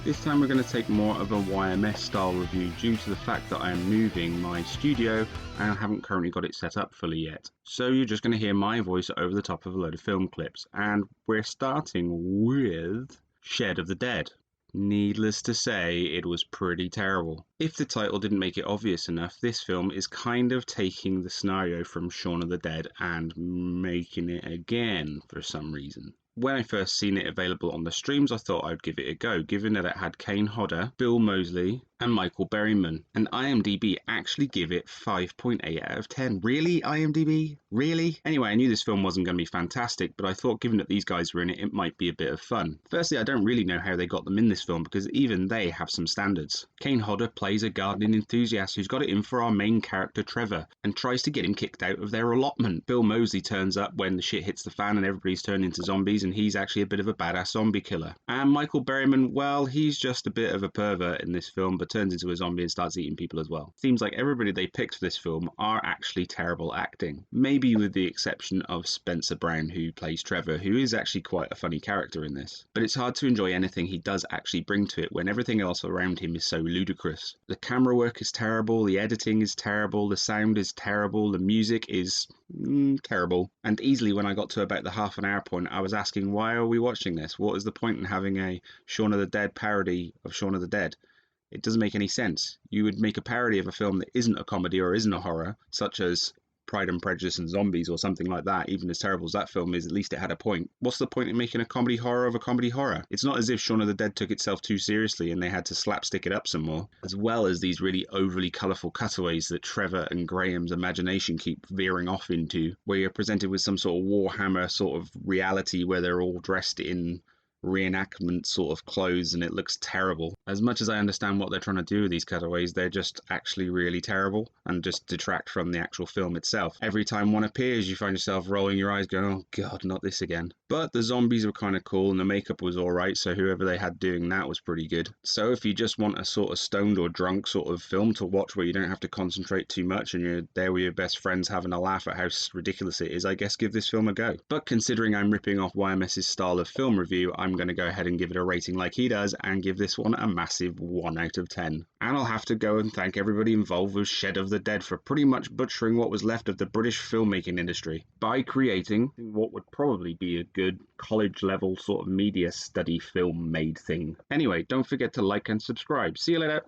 This time we're going to take more of a YMS style review due to the fact that I am moving my studio and I haven't currently got it set up fully yet. So you're just going to hear my voice over the top of a load of film clips, and we're starting with Shed of the Dead. Needless to say, it was pretty terrible. If the title didn't make it obvious enough, this film is kind of taking the scenario from Shaun of the Dead and making it again for some reason. When I first seen it available on the streams, I thought I'd give it a go, given that it had Kane Hodder, Bill Moseley, and Michael Berryman. And IMDb actually give it 5.8 out of 10. Really, IMDb? Really? Anyway, I knew this film wasn't going to be fantastic, but I thought given that these guys were in it, it might be a bit of fun. Firstly, I don't really know how they got them in this film, because even they have some standards. Kane Hodder plays a gardening enthusiast who's got it in for our main character Trevor, and tries to get him kicked out of their allotment. Bill Moseley turns up when the shit hits the fan and everybody's turned into zombies, and he's actually a bit of a badass zombie killer. And Michael Berryman, well, he's just a bit of a pervert in this film, but turns into a zombie and starts eating people as well. Seems like everybody they picked for this film are actually terrible acting. Maybe with the exception of Spencer Brown, who plays Trevor, who is actually quite a funny character in this. But it's hard to enjoy anything he does actually bring to it when everything else around him is so ludicrous. The camera work is terrible, the editing is terrible, the sound is terrible, the music is terrible. And easily when I got to about the half an hour point, I was asking, why are we watching this? What is the point in having a Shaun of the Dead parody of Shaun of the Dead? It doesn't make any sense. You would make a parody of a film that isn't a comedy or isn't a horror, such as Pride and Prejudice and Zombies or something like that. Even as terrible as that film is, at least it had a point. What's the point in making a comedy horror of a comedy horror? It's not as if Shaun of the Dead took itself too seriously and they had to slapstick it up some more, as well as these really overly colourful cutaways that Trevor and Graham's imagination keep veering off into, where you're presented with some sort of Warhammer sort of reality where they're all dressed in reenactment sort of clothes and it looks terrible. As much as I understand what they're trying to do with these cutaways, they're just actually really terrible and just detract from the actual film itself. Every time one appears, you find yourself rolling your eyes going, oh god, not this again. But the zombies were kind of cool and the makeup was alright, so whoever they had doing that was pretty good. So if you just want a sort of stoned or drunk sort of film to watch where you don't have to concentrate too much and you're there with your best friends having a laugh at how ridiculous it is, I guess give this film a go. But considering I'm ripping off YMS's style of film review, I'm going to go ahead and give it a rating like he does and give this one a massive 1 out of 10. And I'll have to go and thank everybody involved with Shed of the Dead for pretty much butchering what was left of the British filmmaking industry by creating what would probably be a good college level sort of media study film made thing. Anyway, don't forget to like and subscribe. See you later.